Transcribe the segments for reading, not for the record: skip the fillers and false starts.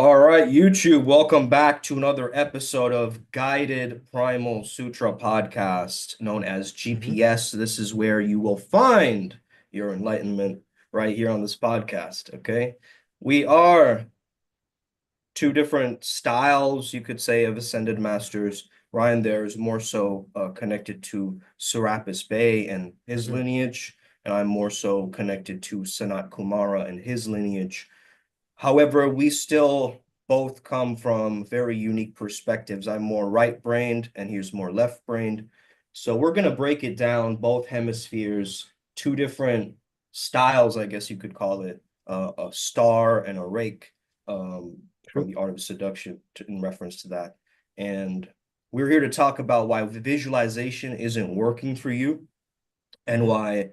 All right, YouTube, welcome back to another episode of Guided Primal Sutra podcast, known as hmm GPS. This is where you will find your enlightenment right here on this podcast, okay? We are two different styles, you could say, of ascended masters. Ryan there is more so connected to Serapis Bey and his hmm lineage, and I'm more so connected to Sanat Kumara and his lineage. However, we still both come from very unique perspectives. I'm more right-brained and he's more left-brained. So we're going to break it down, both hemispheres, two different styles, I guess you could call it, a star and a rake, from True. the art of seduction in reference to that. And we're here to talk about why visualization isn't working for you and hmm why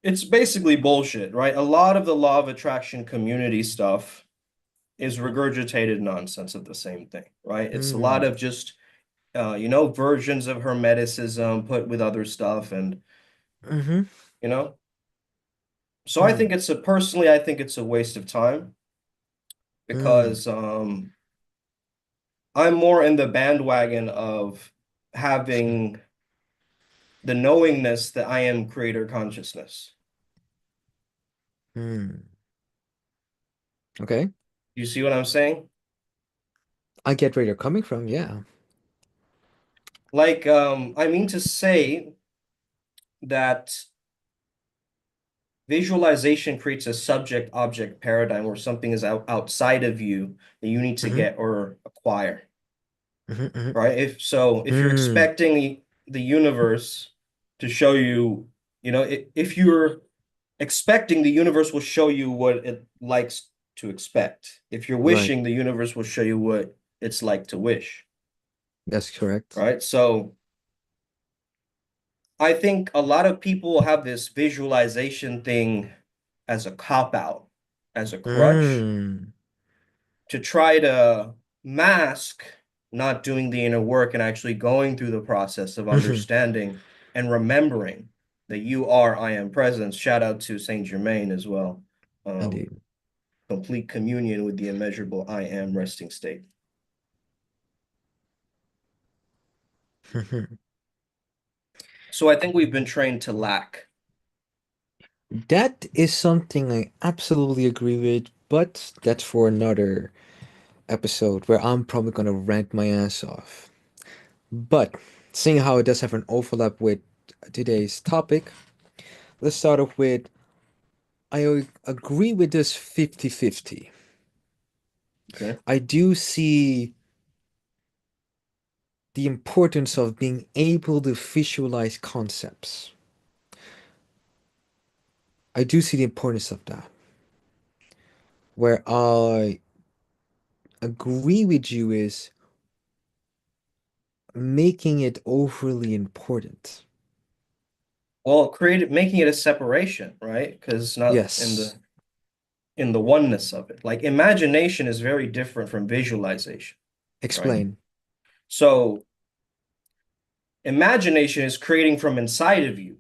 it's basically bullshit, right? A lot of the law of attraction community stuff is regurgitated nonsense of the same thing, right? It's a lot Mm. of just versions of hermeticism put with other stuff and hmm you know. So I think Mm. it's a personally I think it's a waste of time Mm. because I'm more in the bandwagon of having the knowingness that I am creator consciousness. Mm. Okay. You see what I'm saying? I get where you're coming from. Yeah. Like I mean to say that visualization creates a subject object paradigm where something is outside of you that you need to hmm get or acquire, hmm right? If you're Mm. expecting the universe to show you, if you're expecting, the universe will show you what it likes to expect. If you're Right. wishing, the universe will show you what it's like to wish, That's correct. right? So I think a lot of people have this visualization thing as a cop out, as a crutch Mm. to try to mask not doing the inner work and actually going through the process of hmm understanding and remembering that you are I am presence. Shout out to Saint Germain as well. Um, Indeed. Complete communion with the immeasurable I am resting state. Mhm. So I think we've been trained to lack. That is something I absolutely agree with, but that's for another episode where I'm probably gonna rant my ass off. But seeing how it does have an overlap with today's topic, let's start off with I agree with this 50-50. Okay. I do see the importance of being able to visualize concepts. I do see the importance of that. Where I agree with you is making it overly important. Well, making it a separation, right? Because it's not Yes. in the oneness of it. Like imagination is very different from visualization, right? Explain. So imagination is creating from inside of you.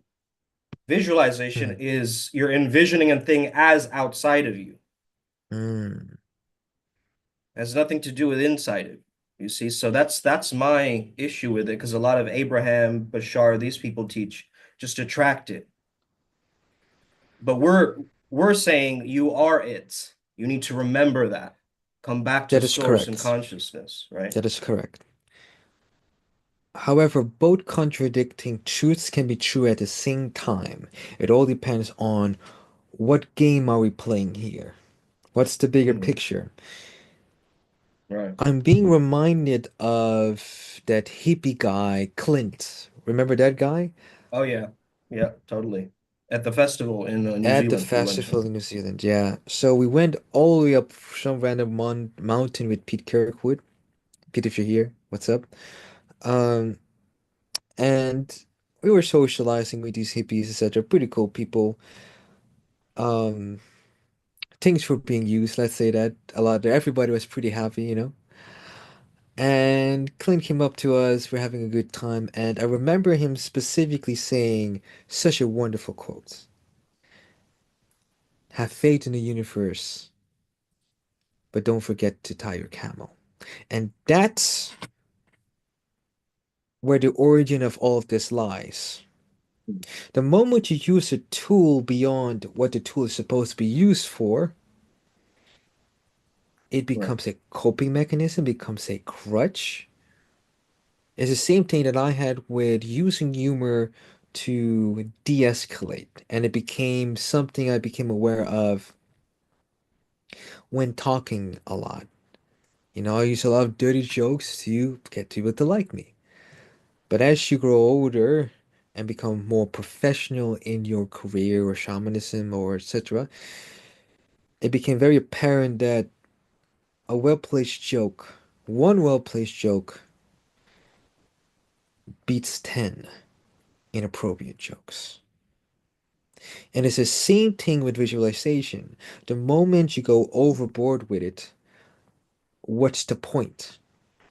Visualization Mm. is you're envisioning a thing as outside of you. Mm. It has nothing to do with inside of you. You see, so that's my issue with it because a lot of Abraham, Bashar, these people teach just attract it. But we're saying you are it. You need to remember that. Come back to That is source and correct. consciousness, right? That is correct. However, both contradicting truths can be true at the same time. It all depends on what game are we playing here? What's the bigger Mhm. picture? Right. I'm being reminded of that hippie guy, Clint. Remember that guy? Oh yeah. Yeah, totally. At the festival in New At the Zealand we went festival to. in New Zealand, yeah. So we went all the way up some random mountain with Pete Kirkwood. Pete, if you're here, what's up? Um, and we were socializing with these hippies, etc. Pretty cool people. Um, Things were being used, let's say that a lot. Everybody was pretty happy, you know. And Clint came up to us, we're having a good time, and I remember him specifically saying such a wonderful quote. Have faith in the universe. but don't forget to tie your camel. And that's where the origin of all of this lies. The moment you use a tool beyond what the tool is supposed to be used for, it Right. becomes a coping mechanism, becomes a crutch. It's the same thing that I had with using humor to de-escalate, and it became something I became aware of when talking a lot. You know, I use a lot of dirty jokes to get people to like me. But as you grow older and become more professional in your career or shamanism or etc., it became very apparent that a well-placed joke, one well-placed joke beats 10 inappropriate jokes. And it's the same thing with visualization. The moment you go overboard with it, what's the point?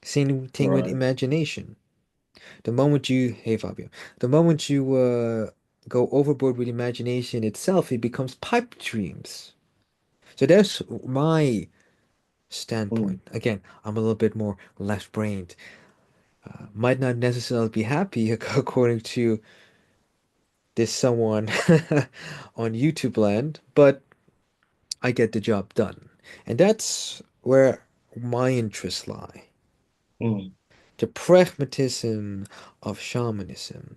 Same thing with Right. imagination. Hey Fabio, the moment you go overboard with imagination itself, it becomes pipe dreams. So that's my Mm, standpoint. Again, I'm a little bit more left-brained. Might not necessarily be happy according to this someone on YouTube land, but I get the job done. And that's where my interests lie. mm. The pragmatism of shamanism.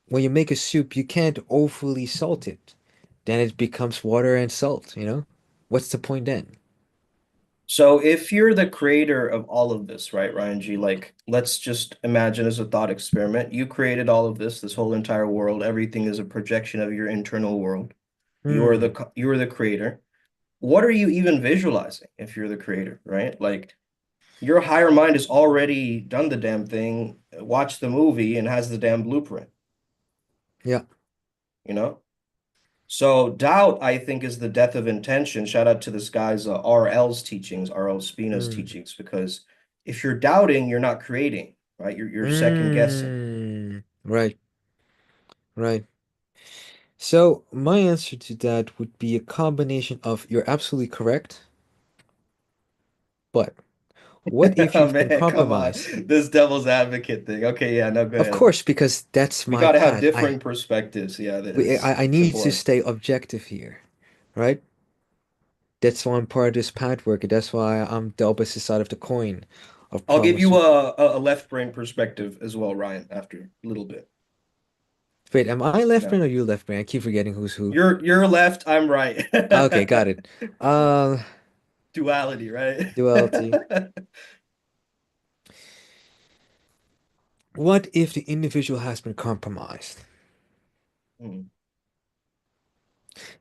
When you make a soup, you can't overly salt it. Then it becomes water and salt, you know? What's the point then? So if you're the creator of all of this, right, Ryan G, like let's just imagine as a thought experiment, you created all of this whole entire world. Everything is a projection of your internal world. Hmm. You are the creator. What are you even visualizing if you're the creator, right? Like your higher mind has already done the damn thing, watched the movie and has the damn blueprint, Yeah. you know? So doubt, I think, is the death of intention. Shout out to this guy's RL's teachings, RL Spina's Hmm. teachings, because if you're doubting, you're not creating, right? You're second guessing. Hmm. Right. Right. So my answer to that would be a combination of you're absolutely correct, but what if Oh you've been man, come on. compromised? This devil's advocate thing. Okay, yeah, no, go Of ahead. course, because that's We my got to have path. differing perspectives. Yeah, that We, is I it's need to important. stay objective here, right? That's why I'm part of this path work. That's why I'm the opposite side of the coin of I'll give Primal you Sutra. a left brain perspective as well, Ryan, after a little bit. Wait, am I left Yeah. brain or you left brain? I keep forgetting who's who. You're left, I'm right. Okay, got it. Uh, Duality, right? Duality. What if the individual has been compromised? Hmm.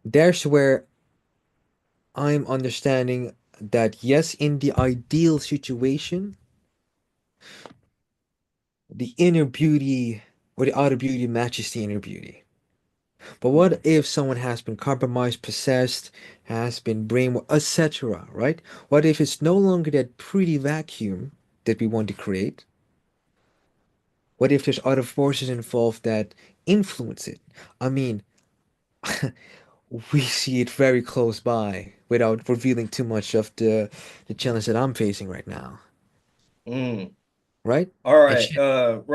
There's where I'm understanding that yes, in the ideal situation, the inner beauty or the outer beauty matches the inner beauty. But Hmm. what if someone has been compromised, possessed, has been brainwashed, etc., right? What if it's no longer that pretty vacuum that we want to create? What if there's other forces involved that influence it? I mean, we see it very close by without revealing too much of the challenge that I'm facing right now, Hmm. right? All And right. shit,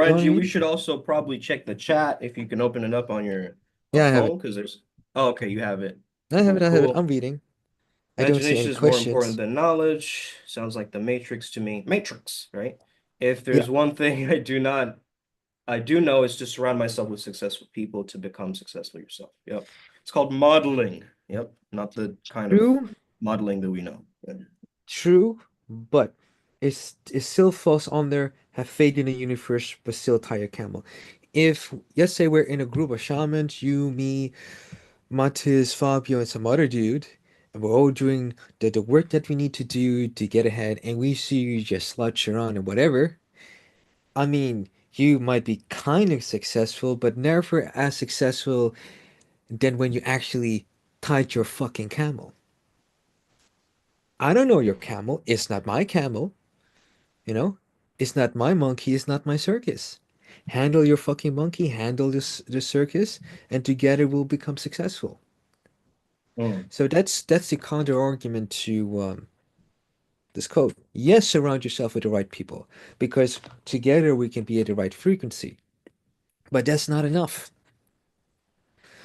you know what I Ranji, we mean? should also probably check the chat if you can open it up on your Yeah, I have phone it. because there's oh, okay, you have it. I have it. Cool, I have it. cool. I'm reading. I don't see any Imagination is more important questions. than knowledge. Sounds like the Matrix to me. Matrix, right? If Yeah. there's one thing I do know is to surround myself with successful people to become successful yourself. Yep. It's called modeling. Yep. Not the kind of True, modeling that we know. Yeah. true, but it still falls on there. Have faith in the universe, but still tie your camel. If let's say we're in a group of shamans, you, me, Matis, Fabio, and some other dude, and we're all doing the work that we need to do to get ahead, and we see you just slouch around and whatever. I mean, you might be kind of successful, but never as successful than when you actually tied your fucking camel. I don't know your camel. It's not my camel, you know? It's not my monkey. It's not my circus. Handle your fucking monkey, handle the circus, and together we'll become successful. Mm. So that's the counter argument to this quote. Yes, surround yourself with the right people because together we can be at the right frequency. But that's not enough.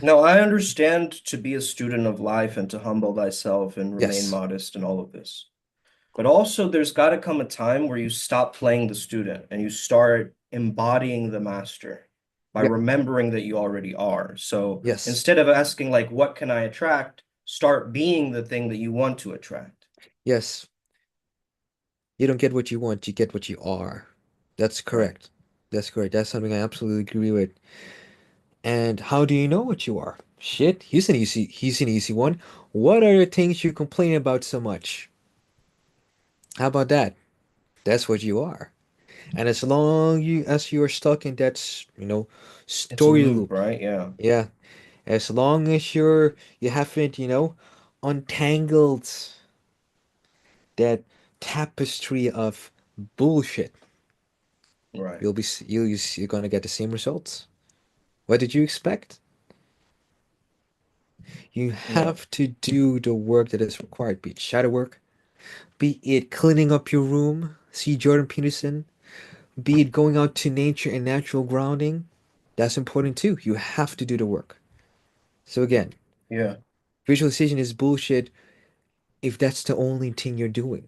No, I understand to be a student of life and to humble thyself and remain Yes. modest and all of this. But also, there's got to come a time where you stop playing the student and you start embodying the master by Yep. remembering that you already are. So Yes. instead of asking, like, what can I attract? Start being the thing that you want to attract. Yes. You don't get what you want, you get what you are. That's Right. correct. That's correct. That's something I absolutely agree with. And how do you know what you are? Shit, he's an easy one. What are the things you complain about so much? How about that? That's what you are. And as long as you're stuck in that, It's a story loop, loop, right? Yeah. yeah, as long as you haven't, untangled that tapestry of bullshit, Right. you're gonna get the same results. What did you expect? You No. have to do the work that is required, be it shadow work, be it cleaning up your room, see Jordan Peterson, be it going out to nature and natural grounding. That's important too. You have to do the work. So again, Yeah. visualization is bullshit if that's the only thing you're doing.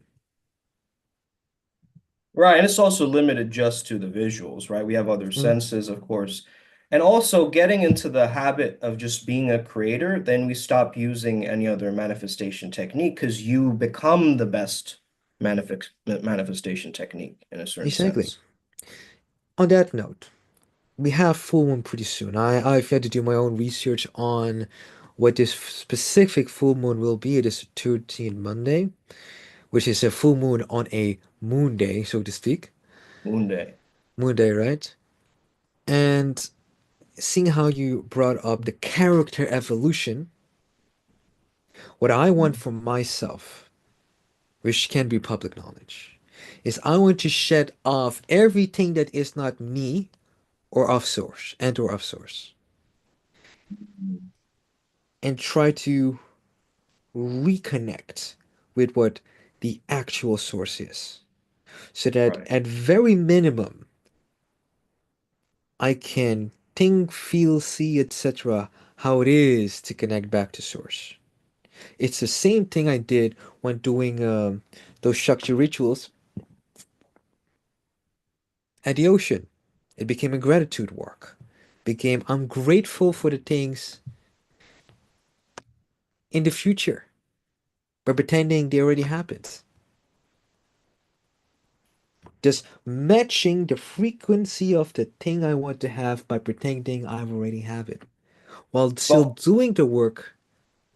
Right. And it's also limited just to the visuals, right? We have other Mm, senses, of course. And also getting into the habit of just being a creator, then we stop using any other manifestation technique because you become the best manifestation technique in a certain exactly. sense. On that note, we have full moon pretty soon. I've had to do my own research on what this specific full moon will be. It is 13 Monday, which is a full moon on a moon day, so to speak. Moon day. Moon day, right? And seeing how you brought up the character evolution, what I want for myself, which can be public knowledge, is I want to shed off everything that is not me or of source or of source and try to reconnect with what the actual source is. So that Right. at very minimum, I can think, feel, see, etc., how it is to connect back to source. It's the same thing I did when doing those Shakti rituals at the ocean. It became a gratitude work. Became I'm grateful for the things in the future, but pretending they already happened. Just matching the frequency of the thing I want to have by pretending I already have it, while still But doing the work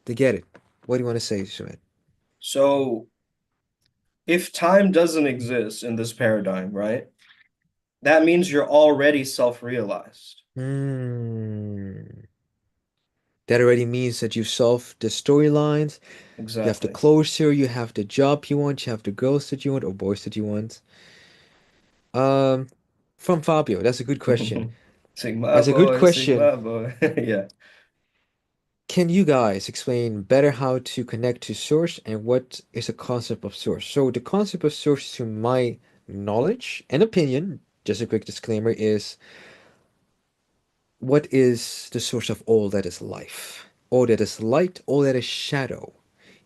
to get it. What do you want to say, Sumit? so if time doesn't exist in this paradigm, right? That means you're already self-realized. Hmm. That already means that you've solved the storylines. You have the Exactly. closure, you have the job you want, you have the girls that you want or boys that you want. Um, from Fabio, that's a good question. Sigma That's a good boy, question. Sigma boy. Yeah. Can you guys explain better how to connect to source and what is the concept of source? So the concept of source, to my knowledge and opinion, just a quick disclaimer, is what is the source of all that is life, all that is light, all that is shadow.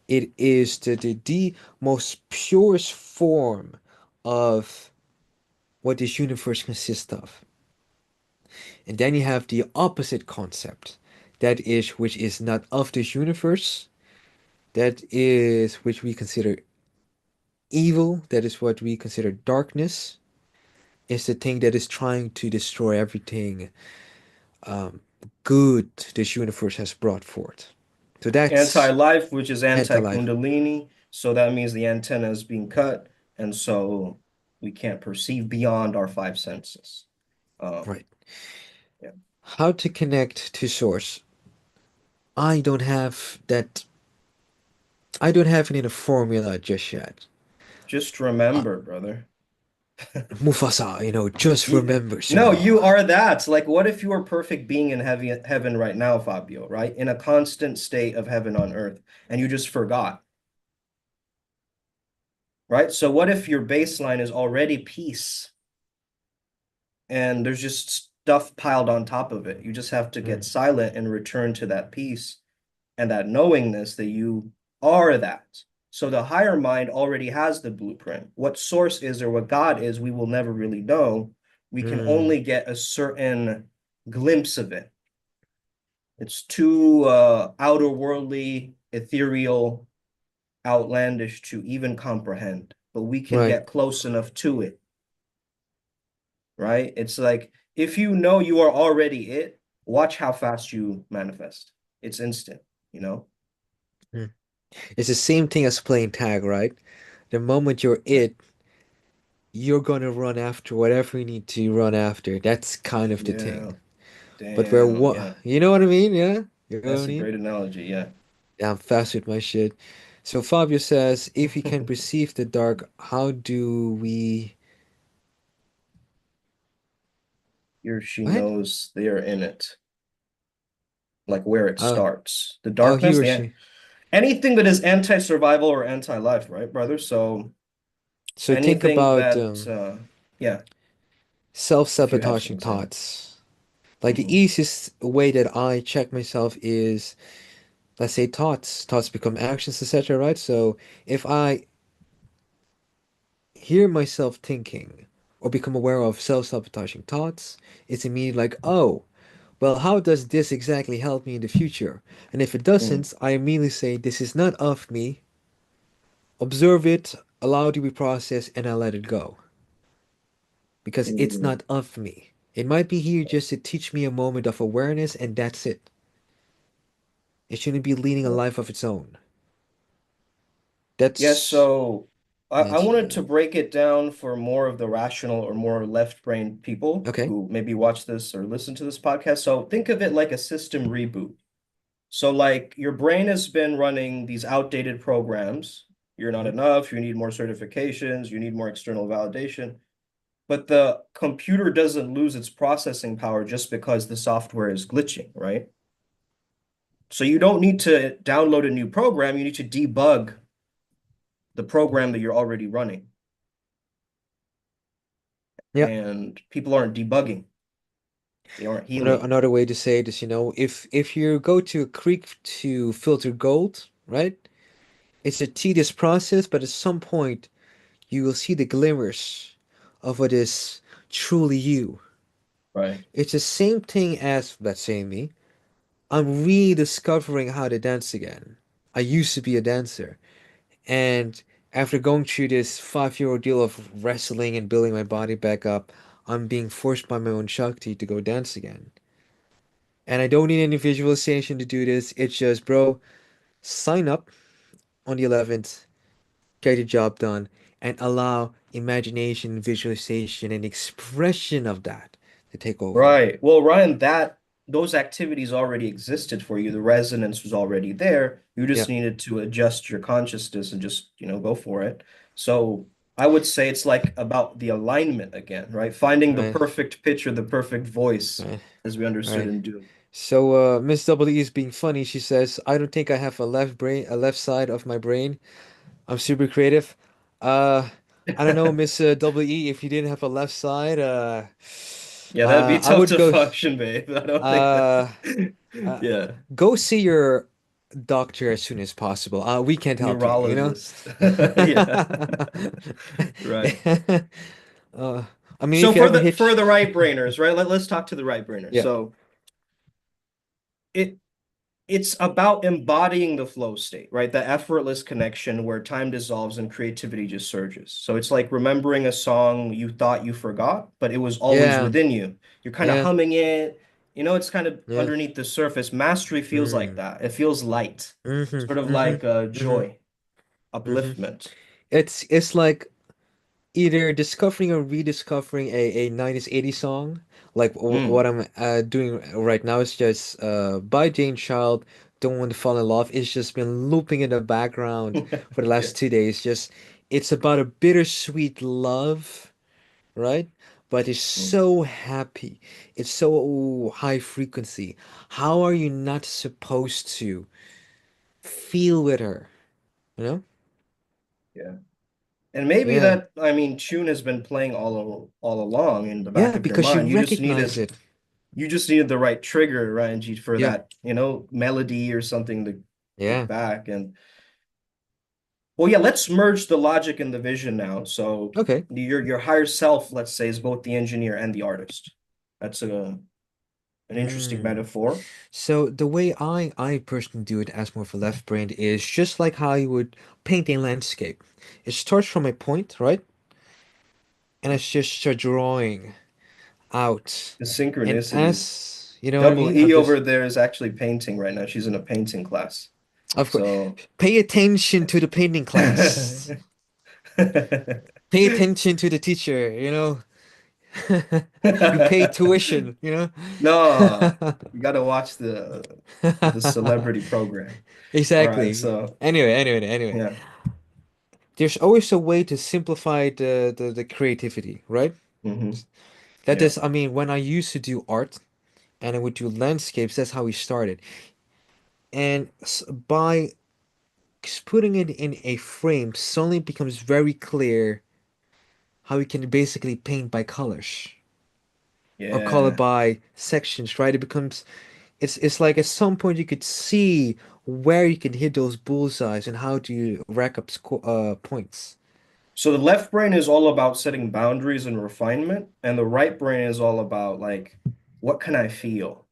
It is the most purest form of what this universe consists of. And then you have the opposite concept, that is which is not of this universe, that is which we consider evil, that is what we consider darkness, is the thing that is trying to destroy everything um, good this universe has brought forth. So that's Anti-life, which is anti-life. anti-Kundalini. So that means the antenna is being cut. And so we can't perceive beyond our five senses. Um, Right. yeah. How to connect to source? I don't have that. I don't have it in a formula just yet. Just Uh, remember, brother. Mufasa, just Yeah. remember, No, you Simba. are that. Like, what if you were perfect being in heaven right now, Fabio, right? In a constant state of heaven on earth, and you just forgot, right? So what if your baseline is already peace and there's just stuff piled on top of it? You just have to get Mm, silent and return to that peace and that knowingness that you are that. So the higher mind already has the blueprint. What source is or what God is, we will never really know. We can mm, only get a certain glimpse of it. It's too outer worldly, ethereal, outlandish to even comprehend, but we can right. get close enough to it, right? It's like if you know you are already it, watch how fast you manifest. It's instant, you know? Mm. It's the same thing as playing tag, right? The moment you're Yeah. it, you're gonna run after whatever you need to run after. That's kind of the thing. Yeah. But where Damn. what Yeah. you know what I mean? Yeah? You know what I That's a mean? great analogy. Yeah. Yeah, I'm fast with my shit. So Fabio says, if we can perceive the dark, how do we He or she what? knows they are in it, like where it Uh starts. The oh, he darkness, or the she. anything that is anti-survival or anti-life, right, brother? So So think anything about that yeah, if you have self-sabotaging some say. thoughts. Like the Mhm. easiest way that I check myself is, let's say, thoughts. Thoughts become actions, etc., right? So if I hear myself thinking or become aware of self-sabotaging thoughts, it's immediately like, oh, well, how does this exactly help me in the future? And if it Mm. doesn't, I immediately say, this is not of me. Observe it, allow it to be processed, and I let it go. Because it's Mm. not of me. It might be here just to teach me a moment of awareness, and that's it. It shouldn't be leading a life of its own. Yes, That's so I that's wanted to break it down for more of the rational or more left-brained people okay. who maybe watch this or listen to this podcast. So think of it like a system reboot. So like your brain has been running these outdated programs. You're not Mhm. enough, you need more certifications, you need more external validation. But the computer doesn't lose its processing power just because the software is glitching, right? So you don't need to download a new program, you need to debug the program that you're already running. Yeah. And people aren't debugging, they aren't healing. Another way to say this, if you go to a creek to filter gold, right? It's a tedious process, but at some point you will see the glimmers of what is truly you. Right. It's the same thing as, let's say, me. I'm rediscovering how to dance again. I used to be a dancer. And after going through this 5 year ordeal of wrestling and building my body back up, I'm being forced by my own Shakti to go dance again. And I don't need any visualization to do this. It's just, bro, sign up on the 11th, get the job done, and allow imagination, visualization, and expression of that to take over. Right. Well, Ryan, that those activities already existed for you. The resonance was already there. You Yeah, just needed to adjust your consciousness and just, go for it. So I would say it's like about the alignment again, right? Finding the right, perfect picture, the perfect voice, right, as we understood right. in Dune. So, Miss W is being funny. She says, "I don't think I have a left side of my brain. I'm super creative. Uh, I don't know, Miss W. If you didn't have a left side, Yeah, that'd be I tough would to go, function, babe. I don't think that. uh, uh, Yeah, go see your doctor as soon as possible. We can't help you, you know? neurologist. Yeah, right. Uh, I mean, So if you for ever the hitch, right brainers, right? Let's talk to the right brainers. yeah, So it it's about embodying the flow state, right? The effortless connection where time dissolves and creativity just surges. So it's like remembering a song you thought you forgot, but it was always yeah, within you. You're kind of yeah, humming it, it's kind of yeah. underneath the surface. Mastery feels like Mm, that. It feels light, sort of mm-hmm, like mm-hmm, joy, mm-hmm. upliftment. It's like either discovering or rediscovering a 90s 80s song. Like what Mm. I'm doing right now is just by Jane Child, Don't Want to Fall in Love. It's just been looping in the background for the Yeah. last 2 days. Just it's about a bittersweet love right? But it's Mm, so happy. It's so high frequency. How are you not supposed to feel with her? You know? yeah. And maybe Yeah. that, I mean, tune has been playing all along in the back Yeah, of your because you mind. recognize it. You just needed the right trigger, right, G, for Yeah. that, melody or something to kick Yeah. back. And well, yeah, let's merge the logic and the vision now. So Okay. your higher self, let's say, is both the engineer and the artist. That's an interesting Mm. metaphor. So the way I personally do it as more of a left brain is just like how you would paint a landscape. It starts from a point, right? And it's just start drawing out. The And synchronicity. as you know what I Double mean? I'm E just over there is actually painting right now. She's in a painting class. of course So pay attention to the painting class. Pay attention to the teacher, you know. You pay tuition, you know. no, you got to watch the celebrity program. All right, Exactly. so Anyway. yeah. There's always a way to simplify the creativity, right? Hmm. That Yeah. is, I mean, when I used to do art and I would do landscapes, that's how we started. And by putting it in a frame, suddenly it becomes very clear how we can basically paint by colors or color Yeah. by sections, right? It becomes it's like at some point you could see where you can hit those bullseyes and how do you rack up points. So the left brain is all about setting boundaries and refinement, and the right brain is all about like, what can I feel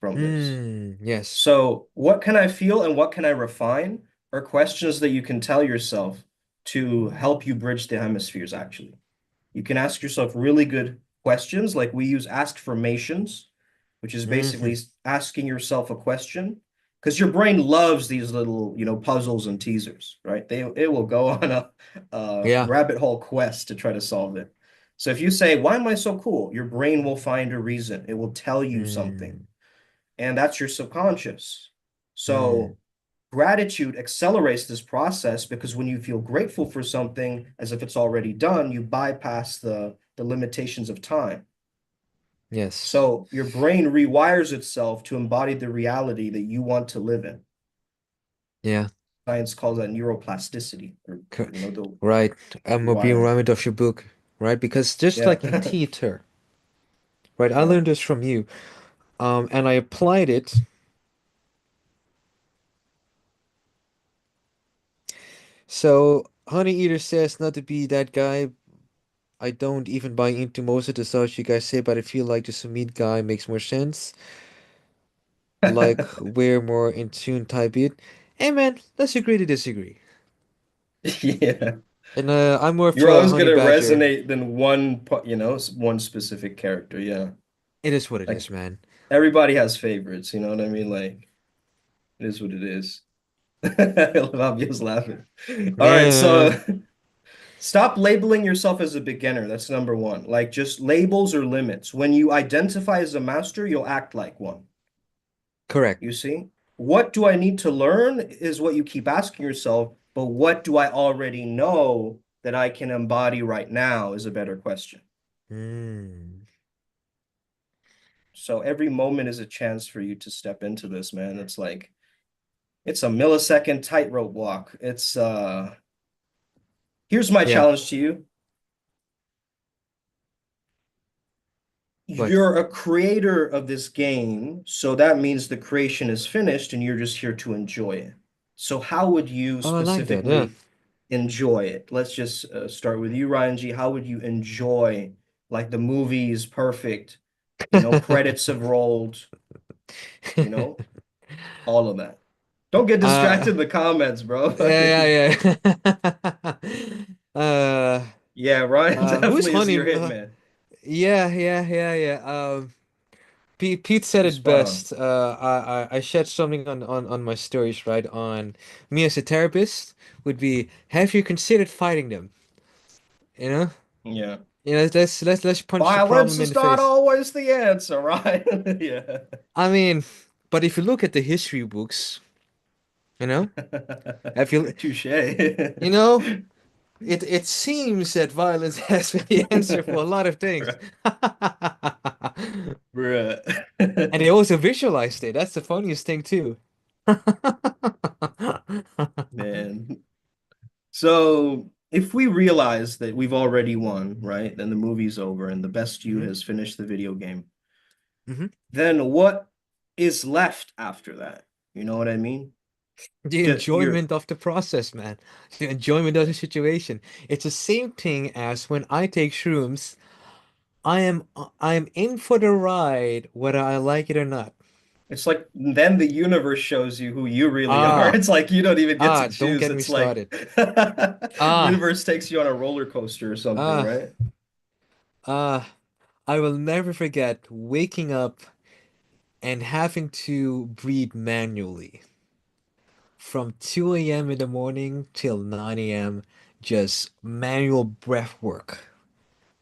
from this? Yes. So, what can I feel and what can I refine are questions that you can tell yourself to help you bridge the hemispheres, actually. You can ask yourself really good questions, like we use askformations, which is Hmm. basically asking yourself a question, because your brain loves these little, puzzles and teasers, right? It will go on a Yeah. rabbit hole quest to try to solve it. So if you say, "Why am I so cool?" Your brain will find a reason. It will tell you something, Mm, and that's your subconscious. mm, So gratitude accelerates this process because when you feel grateful for something as if it's already done, you bypass the limitations of time. yes. So your brain rewires itself to embody the reality that you want to live in. Yeah. Science calls that neuroplasticity, or Co- the Right. I'm being rewiring. reminded of your book, right? Because just like in Yeah. theater, right? I Yeah. learned this from you. And I applied it. So Honey Eater says not to be that guy. I don't even buy into most of the stuff you guys say, but I feel like just a meat guy makes more sense. Like we're more in tune type beat. Hey man, let's agree to disagree. Yeah. And I'm more of You're a always honey gonna badger. resonate than one specific character. Yeah. It is what it Like is, man. everybody has favorites, you know what I mean? Like it is what it is. Fabio's laughing. All right, Yeah, so stop labeling yourself as a beginner. That's number one. Like just labels or limits. When you identify as a master, you'll act like one. correct. You see? What do I need to learn is what you keep asking yourself, but what do I already know that I can embody right now is a better question. Mm, So every moment is a chance for you to step into this, man. It's a millisecond tightrope walk. Here's my yeah, challenge to you. but You're a creator of this game, so that means the creation is finished and you're just here to enjoy it. So how would you oh, I like that. Yeah. specifically enjoy it? Let's just start with you, Ryan G. How would you enjoy like the movie is perfect, credits have rolled, you know, all of that. Don't get Uh, distracted in the comments, bro. yeah. Uh, Yeah, Ryan who's definitely is honey? your hitman. Yeah. Pete said He's it spot on. best. I shared something on my stories, right? On me as a therapist would be, have you considered fighting them? You know? Yeah. Let's punch the Violence problem in is the not face. always the answer, Ryan. Yeah. I mean, but if you look at the history books, you know, if you Touche. you know, it seems that violence has been the answer for a lot of things. Bruh. And Bruh. they also visualized it. That's the funniest thing too. Man. So if we realize that we've already won, right? Then the movie's over and the best you hmm has finished the video game. hmm Then what is left after that? You know what I mean? The You're enjoyment of the process, man. The enjoyment of the situation. It's the same thing as when I take shrooms. I am in for the ride, whether I like it or not. it's like then the universe shows you who you really are. Ah, It's like you don't even get to don't choose. get me It's like started. Ah, universe takes you on a roller coaster or something, ah, right? I will never forget waking up and having to breathe manually from 2 a.m. in the morning till 9 a.m. Just manual breath work.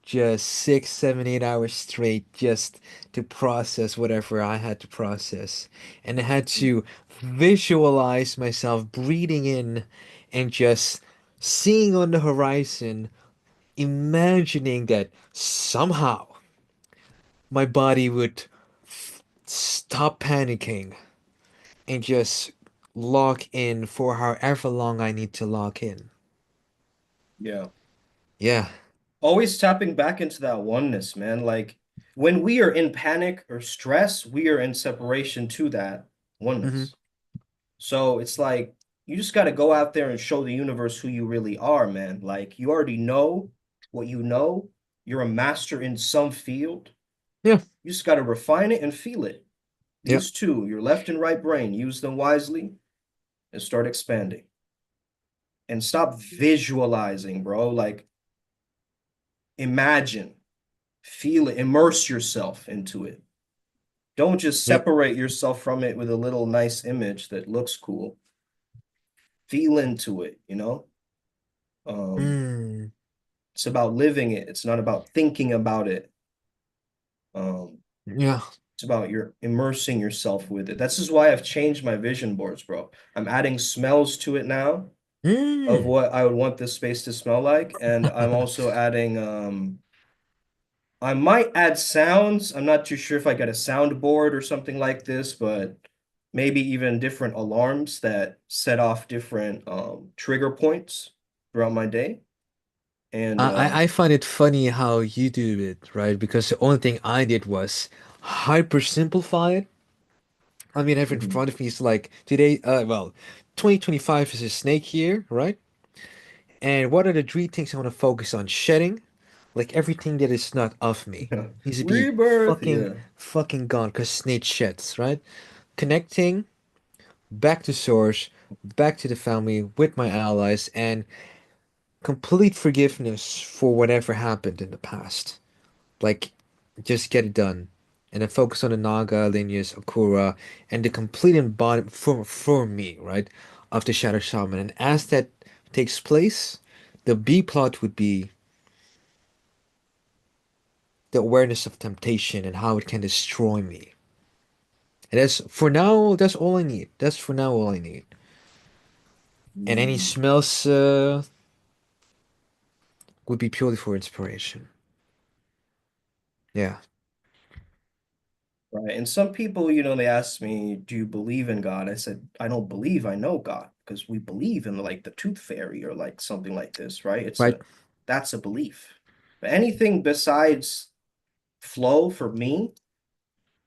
Just 6, 7, 8 hours straight just to process whatever I had to process. And I had to visualize myself breathing in and just seeing on the horizon, imagining that somehow my body would stop panicking and just lock in for however long I need to lock in. Yeah. Yeah. Always tapping back into that oneness, man. Like when we are in panic or stress, we are in separation to that hmm oneness. So it's like you just got to go out there and show the universe who you really are, man. Like you already know what you know. You're a master in some field. Yeah. You just got to refine it and feel it. Yeah. These two, your left and right brain, use them wisely and start expanding. And stop visualizing, bro. Like imagine, feel it, immerse yourself into it. Don't just Yep. separate yourself from it with a little nice image that looks cool. Feel into it, you know? Um, Mm. it's about living it. It's not about thinking about it. Um, Yeah. it's about your immersing yourself with it. That's just why I've changed my vision boards, bro. I'm adding smells to it now of Mm. what I would want this space to smell like. And I'm also adding I might add sounds. I'm not too sure if I got a soundboard or something like this, but maybe even different alarms that set off different trigger points throughout my day. And I find it funny how you do it, right? Because the only thing I did was hyper simplify it. I mean, I have in mhm. front of me is like today, 2025 is a snake year, right? And what are the three things I want to focus on? Shedding, like everything that is not of me, needs to be Rebirth, fucking, yeah. fucking gone because snake sheds, right? Connecting back to source, back to the family with my allies, and complete forgiveness for whatever happened in the past. Like, just get it done. And then focus on the Naga, lineage, Akura, and the complete embodiment for me, right, of the Shadow Shaman. And as that takes place, the B plot would be the awareness of temptation and how it can destroy me. And that's for now, that's all I need. That's for now all I need. And any Mm. smells would be purely for inspiration. Yeah. Right. And some people, you know, they ask me, do you believe in God? I said, I don't believe I know God because we believe in like the tooth fairy or like something like this, right? Right. That's a belief. But anything besides flow for me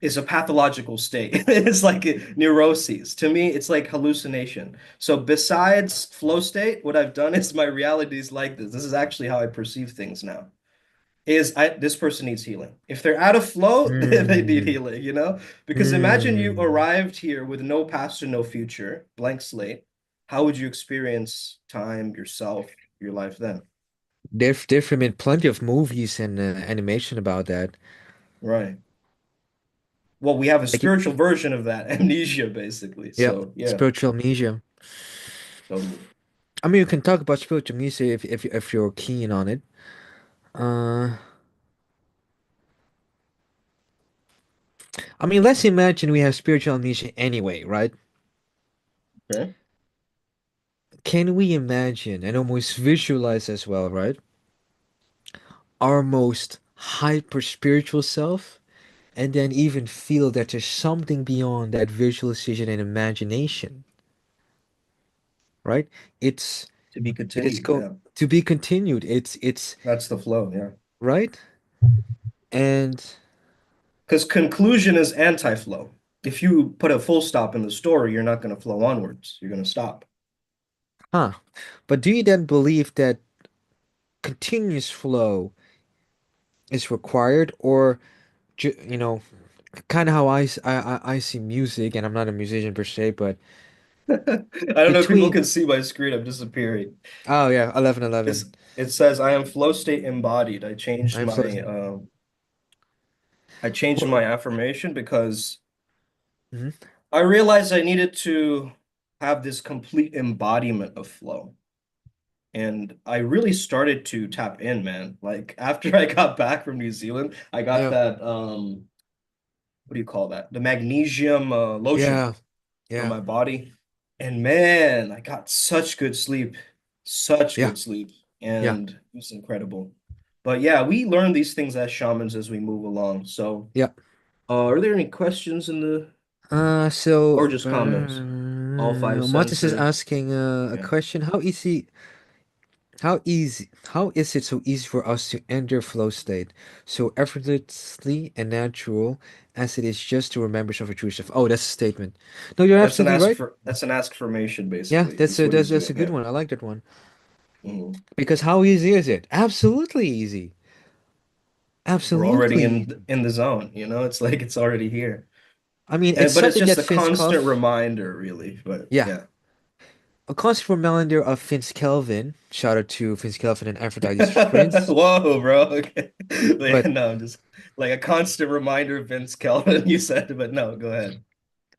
is a pathological state. It's like neuroses. To me, it's like hallucination. So besides flow state, what I've done is my reality is like this. This is actually how I perceive things now. This person needs healing. If they're out of flow, they need Mm, healing, you know? Because imagine you mm. arrived here with no past or no future, blank slate. How would you experience time, yourself, your life then? There've been plenty of movies and animation about that. Right. Well, we have a Like it, spiritual version of that, amnesia, basically. yeah, So, yeah, spiritual amnesia. totally. I mean, you can talk about spiritual amnesia if you're keen on it. Uh, I mean, let's imagine we have spiritual amnesia anyway, right? Okay. can we imagine and almost visualize as well, right? Our most hyper spiritual self, and then even feel that there's something beyond that visualization and imagination, right? It's To be it is continued, go yeah. to be continued. It's That's the flow, yeah. right? And Because conclusion is anti-flow. If you put a full stop in the story, you're not going to flow onwards. You're going to stop. huh. But do you then believe that continuous flow is required, or kind of how I see music, and I'm not a musician per se, but I don't know if people between can see my screen. I'm disappearing. oh yeah, 11:11. It says I am flow state embodied. I'm so I changed well, my affirmation because mhm. I realized I needed to have this complete embodiment of flow. And I really started to tap in, man. Like after I got back from New Zealand, I got Yeah, that what do you call that? The magnesium lotion yeah, for yeah, my body. And man, I got such good sleep, such yeah, good sleep, yeah, and it was incredible. But yeah, we learn these things as shamans as we move along. So, yeah. are there any questions in the or So just comments? All 5 cents Matis is here. asking a Yeah, question. How is it so easy for us to enter flow state so effortlessly and natural as it is just to remember some of true stuff? Oh, that's a statement. No, you're absolutely right. that's an ask formation Yeah, basically. Is what he's that's a doing. good Yeah. one. I like that one. Mhm. Because how easy is it? Absolutely easy. We're already Absolutely. in the zone, you know? It's like it's already here. I mean, it's And but it's something just that a Vince constant Cuff, reminder, really. But yeah, yeah. a constant reminder of Vince Kelvin. Shout out to Vince Kelvin and Aphrodite's Prince. Whoa, bro. Okay. Yeah, But no, just like a constant reminder of Vince Kelvin, you said, but no, go ahead.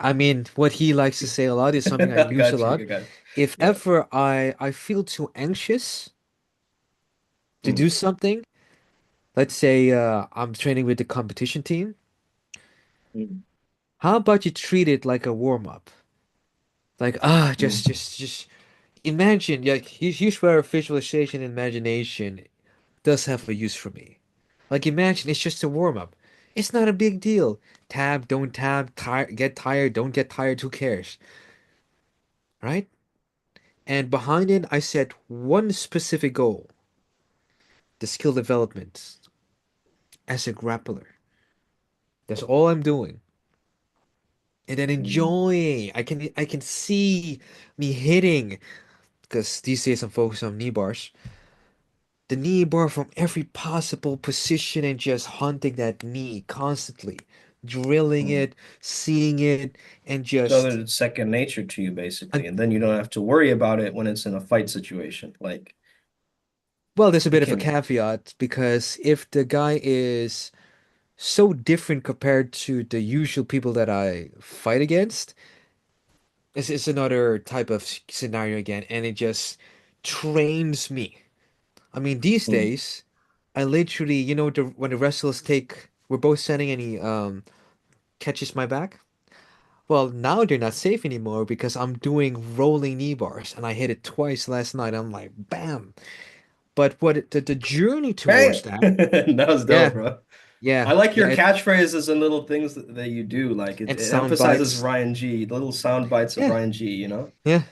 I mean, what he likes to say a lot is something I I use a got you. lot. I got you. If Yeah. ever I feel too anxious to do Mm, something, let's say I'm training with the competition team, mm, how about you treat it like a warm up? Like mm, just imagine. Like here's where visualization and imagination does have a use for me. Like imagine it's just a warm up. It's not a big deal. Tab, don't tab, get tired, don't get tired, who cares? Right? And behind it, I set one specific goal, the skill development as a grappler. That's all I'm doing. And then mm, enjoying. I can see me hitting because these days I'm focused on knee bars. The knee bar from every possible position and just hunting that knee constantly, drilling mm. it, seeing it, and So that just it's second nature to you, uh, basically, and then you don't have to worry about it when it's in a fight situation. Like well, there's a you bit of a can. caveat because if the guy is so different compared to the usual people that I fight against, it's another type of scenario again, and it just trains me. I mean, these Mm, days, I literally, when the wrestlers we're both standing and he catches my back. Well, now they're not safe anymore because I'm doing rolling knee bars and I hit it twice last night. I'm like, bam. But the journey towards Bam! that, That was dope, yeah, bro. yeah, I like yeah, your catchphrases and little things that you do. Like and it sound emphasizes bites. Ryan G, the little sound bites of Yeah, Ryan G, you know? yeah,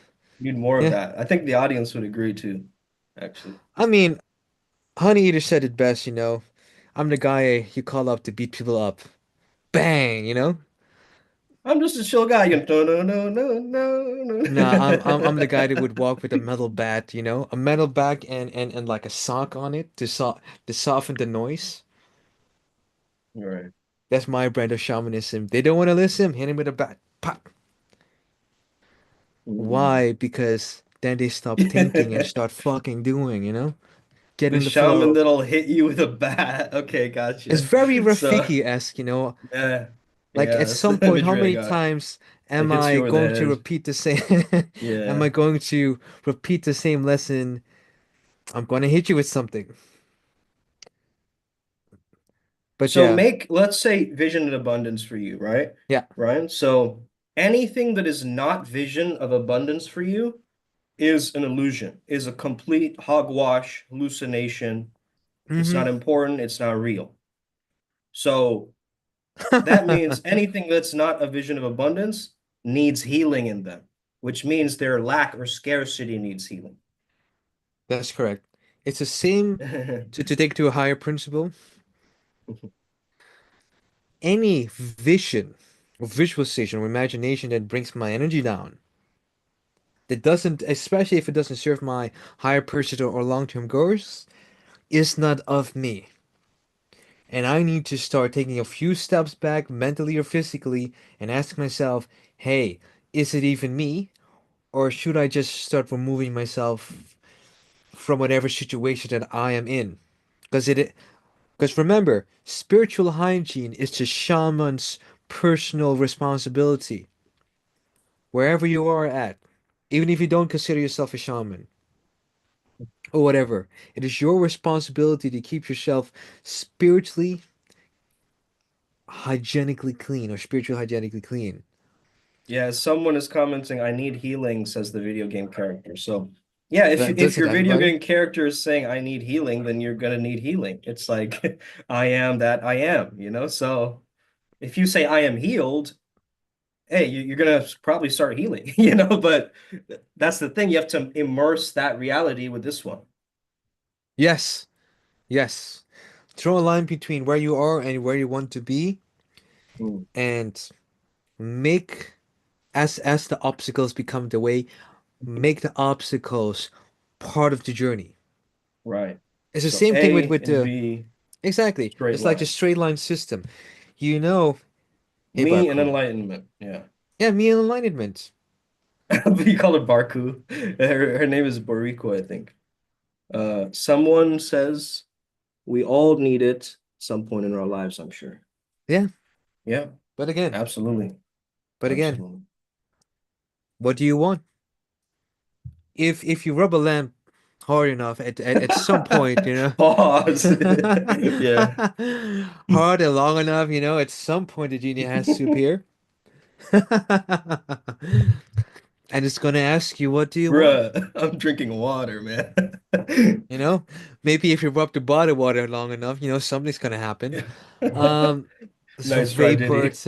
You need more of yeah. that. I think the audience would agree too, actually. I mean, Honey Eater said it best, I'm the guy you call up to beat people up. Bang. I'm just a chill guy. You know, no, no, no, no, Nah, I'm the no. guy that would walk with a metal bat, a metal bat and like a sock on it to soften the noise. Right. That's my brand of shamanism. They don't want to listen, hit him with a bat. Pop. Mm. Why? Because then they stop thinking and start fucking doing. Get The in the shaman flow. that'll hit you with a bat. Okay, It's gotcha. very So, Rafiki-esque. yeah, Like yeah, at that's the some point, how imagery I many got. times It am hits I you over the going to head. repeat the same am Yeah. I going to repeat the same lesson? I'm going to hit you with something. But So yeah, let's say vision and abundance for you, right? yeah. Ryan? So anything that is not vision of abundance for you, is an illusion, is a complete hogwash, hallucination. It's Mm-hmm. not important, it's not real. So that means anything that's not a vision of abundance needs healing in them, which means their lack or scarcity needs healing. That's correct. It's the same to take to a higher principle. Any vision or visualization or imagination that brings my energy down, that doesn't, especially if it doesn't serve my higher purpose or long-term goals, is not of me. And I need to start taking a few steps back mentally or physically and ask myself, hey, is it even me? Or should I just start removing myself from whatever situation that I am in? Because remember, spiritual hygiene is the shaman's personal responsibility, wherever you are at, even if you don't consider yourself a shaman or whatever. It is your responsibility to keep yourself spiritually hygienically clean or spiritually hygienically clean. Yeah, someone is commenting, I need healing, says the video game character. So yeah, if Does it your video everybody? game character is saying I need healing, then you're gonna need healing. It's like I am that I am, you know? So if you say I am healed, hey, you're gonna probably start healing, you know, but that's the thing. You have to immerse that reality with this one. Yes, yes. Draw a line between where you are and where you want to be, Mm, and make as the obstacles become the way, make the obstacles part of the journey. right. It's the So same thing with A with and the B, exactly. straight It's like the line. straight line system. You know, hey Me and Barku. enlightenment. Yeah. Yeah, me and alignment. We call it Barku. Her name is Boriko, I think. Someone says we all need it some point in our lives, I'm sure. Yeah, Yeah, but again, absolutely. but again, Absolutely. what do you want? If you rub a lamp hard enough at some point, Pause. Yeah. hard and long enough, at some point the genie has to appear. And it's gonna ask you, what do you want? Bruh, I'm drinking water, man. You know, maybe if you rub the body water long enough, something's gonna happen. Um, some Nice try, Diddy. vapors.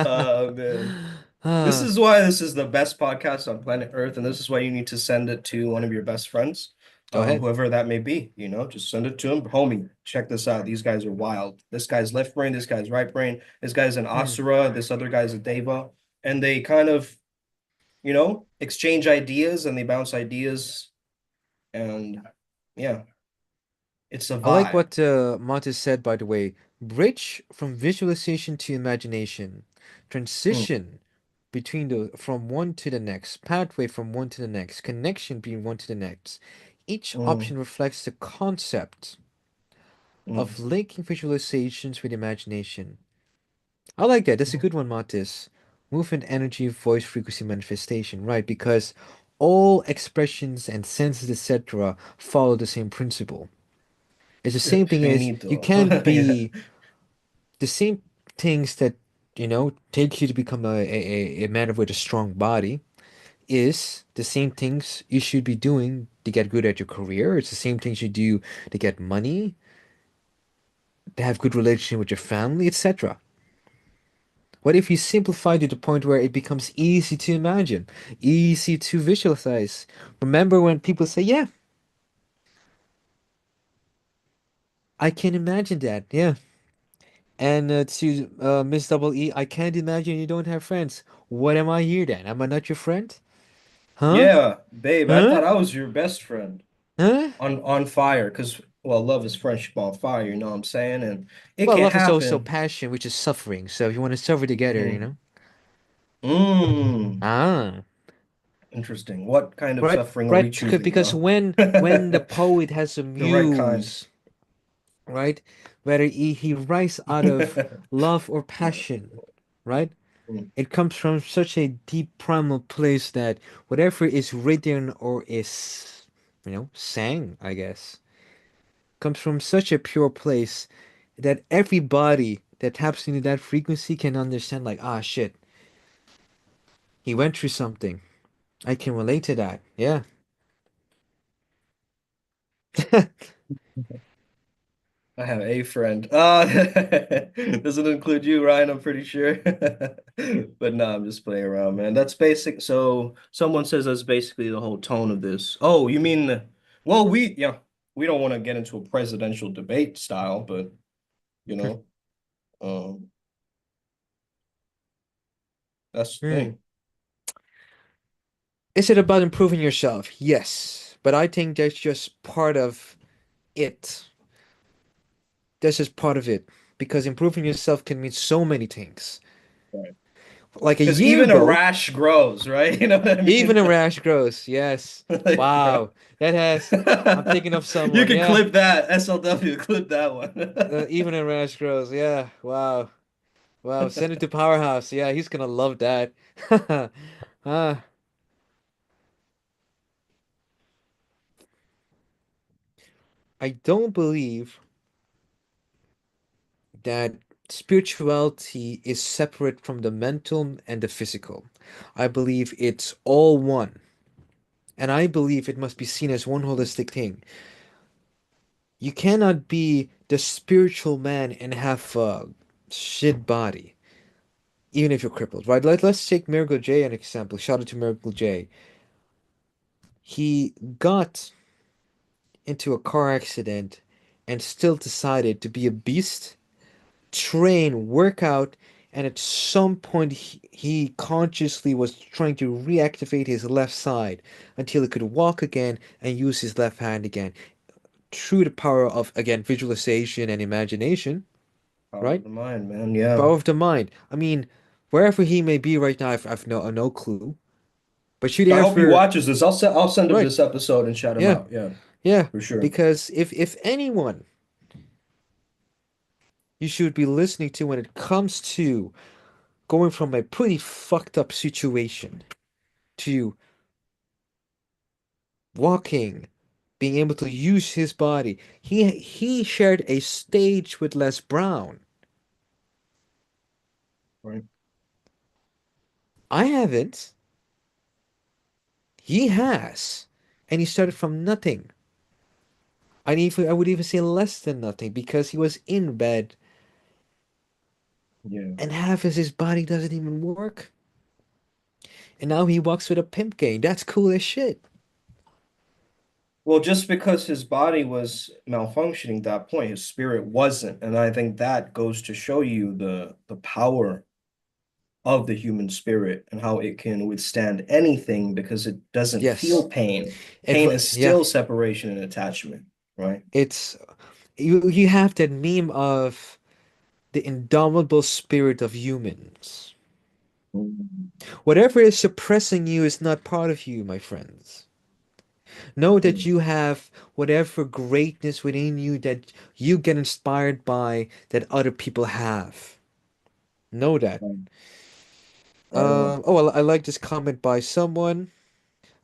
Oh man. This Ah, is why this is the best podcast on planet Earth, and this is why you need to send it to one of your best friends, go ahead. whoever that may be, just send it to him. Homie, check this out. These guys are wild. This guy's left brain, this guy's right brain, this guy's an Hmm. Asura, this other guy's a Deva, and they kind of, exchange ideas and they bounce ideas, and yeah, it's a I like vibe. what Montes said, by the way. Bridge from visualization to imagination. Mm, Transition between the from one to the next. Pathway from one to the next. Connection between one to the next. Each mm, option reflects the concept of mm. linking visualizations with imagination. I like that. That's a good one, Montes. Movement, energy, voice, frequency, manifestation. Right, because all expressions and senses, etc., follow the same principle. It's the same thing as you Finito. can't Yeah. be the same things that, take you to become a man with a strong body is the same things you should be doing to get good at your career. It's the same things you do to get money, to have good relationship with your family, etc. What if you simplify to the point where it becomes easy to imagine, easy to visualize? Remember when people say, "Yeah, I can imagine that." Yeah. And to Miss Double E, I can't imagine you don't have friends. What am I here then? Am I not your friend? Huh? Yeah, babe, I Huh? thought I was your best friend Huh? on fire because well, love is friendship on fire, you know what I'm saying? And it Well, can love is also happen. passion, which is suffering. So if you want to suffer together, Mm. Mm. Ah, Interesting. What kind of right, suffering are we right. choosing, Because though? when the The poet has a right kind. muse, right, whether he writes out of love or passion, right, Mm. it comes from such a deep primal place that whatever is written or is, sang, I guess, comes from such a pure place that everybody that taps into that frequency can understand, like, ah, shit, He went through something. I can relate to that. Yeah. I have a friend. Doesn't include you, Ryan, I'm pretty sure. But no, I'm just playing around, man. That's basic. So someone says that's basically the whole tone of this. Oh, you mean well, we don't want to get into a presidential debate style, but you know, um, that's the Hmm. thing. Is it about improving yourself? Yes. But I think that's just part of it. That's just part of it. Because improving yourself can mean so many things. Right. Like a Because year even a ago, rash grows, right? You know what I even mean? a rash grows. Yes. Like, bro. Wow. That has. I'm thinking of You someone. can Yeah. clip that. SLW, clip that one. Even a rash grows. Yeah. Wow. Wow. Send it to Powerhouse. Yeah, he's gonna love that. Ah, I don't believe that spirituality is separate from the mental and the physical. I believe it's all one. And I believe it must be seen as one holistic thing. You cannot be the spiritual man and have a shit body, even if you're crippled, right? Let's take Miracle J an example. Shout out to Miracle J. He got into a car accident and still decided to be a beast, train, work out, and at some point he consciously was trying to reactivate his left side until he could walk again and use his left hand again through the power of, again, visualization and imagination, Power of right? the mind, man. Yeah. Power of the mind. I mean, wherever he may be right now, I've no clue. But should he I hope he ever, watches this. I'll send him right? this episode and shout him Yeah, out. Yeah, yeah. for sure. Because if anyone you should be listening to when it comes to going from a pretty fucked up situation to walking, being able to use his body. He shared a stage with Les Brown. Right. I haven't. He has. And he started from nothing. I would even say less than nothing because he was in bed Yeah. and half of his body doesn't even work. And now he walks with a pimp cane. That's cool as shit. Well, just because his body was malfunctioning at that point, his spirit wasn't. And I think that goes to show you the power of the human spirit and how it can withstand anything because it doesn't Yes. feel pain. It Pain wa- is yeah. still separation and attachment, right? It's you have that meme of the indomitable spirit of humans. Mhm. Whatever is suppressing you is not part of you, my friends. Know that you have whatever greatness within you that you get inspired by that other people have. Know that. Right on. Oh, well, I like this comment by someone.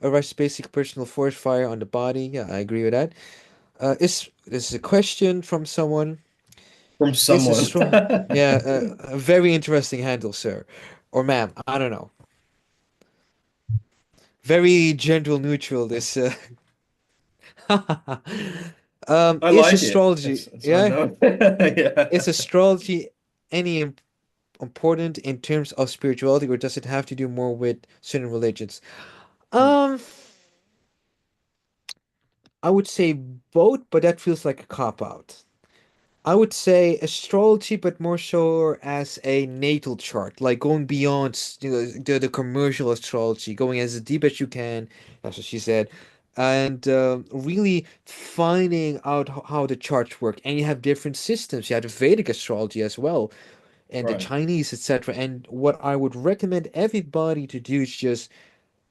Arrest basic personal forest fire on the body. Yeah, I agree with that. Is this is a question from someone? From Is a someone. strong, yeah, a very interesting handle, sir, or ma'am. I don't know. Very gender neutral. This. I Is like it. astrology? It's Yeah, unknown. is Yeah. astrology any important in terms of spirituality, or does it have to do more with certain religions? Um, I would say both, but that feels like a cop out. I would say astrology, but more so as a natal chart, like going beyond, the commercial astrology, going as deep as you can. That's what she said, and really finding out how the charts work. And you have different systems. You have the Vedic astrology as well, and the Right. Chinese, etc. And what I would recommend everybody to do is just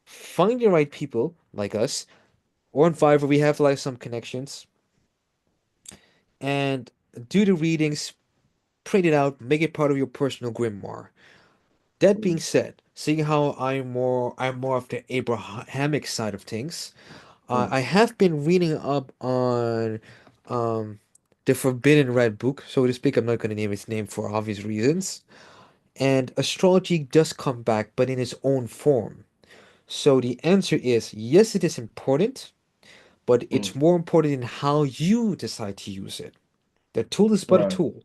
find the right people like us, or on Fiverr we have like some connections, and do the readings, print it out, make it part of your personal grimoire. That being said, seeing how I'm more of the Abrahamic side of things, I have been reading up on um the Forbidden Red Book, so to speak. I'm not going to name its name for obvious reasons. And astrology does come back, but in its own form. So the answer is yes, it is important, but Mm, it's more important in how you decide to use it. The tool is but a right. tool.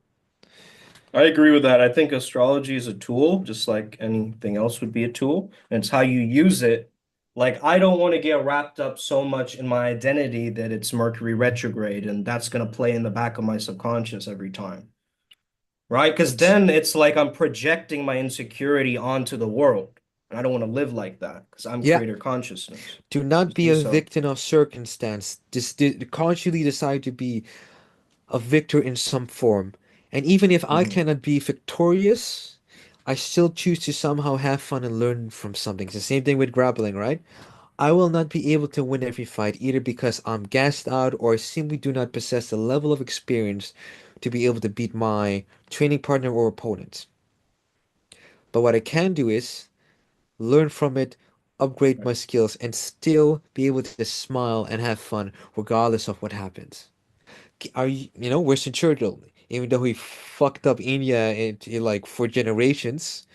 I agree with that. I think astrology is a tool, just like anything else would be a tool. And it's how you use it. Like, I don't want to get wrapped up so much in my identity that it's Mercury retrograde, and that's going to play in the back of my subconscious every time, right? Because It's then it's like I'm projecting my insecurity onto the world. And I don't want to live like that because I'm yeah. creator consciousness. Do You not be see, a so victim of circumstance. Consciously decide to be a victor in some form. And even if I mhm. cannot be victorious, I still choose to somehow have fun and learn from something. It's the same thing with grappling, right? I will not be able to win every fight either because I'm gassed out or simply do not possess the level of experience to be able to beat my training partner or opponent. But what I can do is learn from it, upgrade my skills, and still be able to smile and have fun regardless of what happens. Winston Churchill, even though he fucked up India like for generations,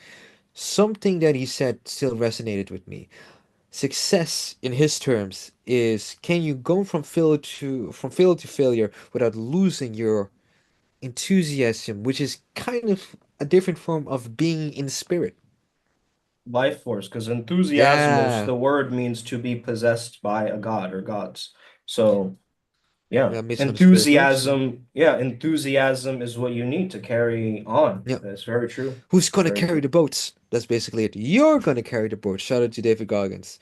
something that he said still resonated with me. Success in his terms is can you go from failure to failure without losing your enthusiasm, which is kind of a different form of being in spirit. Life force, because enthusiasmos, Yeah, the word means to be possessed by a god or gods. So yeah, yeah, made some spirit folks. enthusiasm is what you need to carry on. Yeah, That's very true. who's gonna Very carry true. the boats? That's basically it. You're gonna carry the boat. Shout out to David Goggins.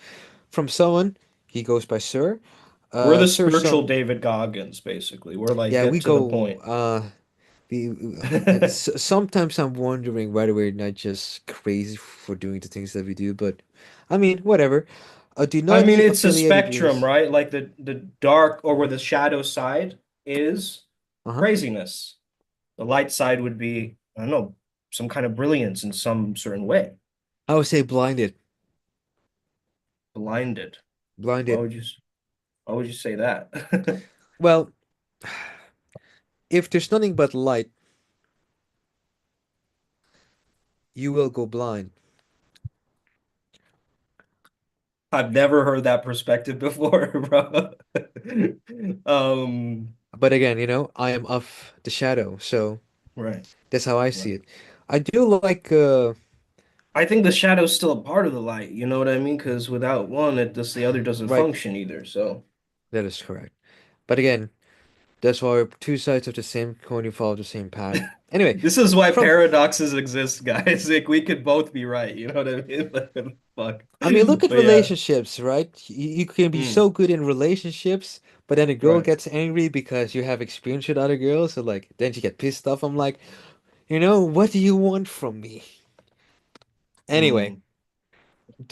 From someone, he goes by Sir. We're the Sir spiritual some David Goggins, basically. We're like, Yeah, we get to the go point. the sometimes I'm wondering whether we're not just crazy for doing the things that we do, but I mean, whatever. Do I not mean, it's a affiliated spectrum, dreams. right? Like the dark or where the shadow side is Uh-huh. craziness. The light side would be, I don't know, some kind of brilliance in some certain way. I would say blinded. Blinded. Why Blinded. would you why would you say that? Well, if there's nothing but light, you will go blind. I've never heard that perspective before, bro. Um, But again, I am of the shadow, so right, that's how I right. see it. I do like I think the shadow's still a part of the light, you know what I mean? Because without one, the other doesn't right, function either. So that is correct. But again, that's why we're two sides of the same coin who follow the same path. Anyway, this is why from paradoxes exist, guys. Like we could both be right, you know what I mean? Like, what the fuck. I mean, look at But yeah, relationships, right? You can be mm, so good in relationships, but then a girl right. gets angry because you have experience with other girls, so like then she get pissed off. I'm like, what do you want from me? Anyway, Mm,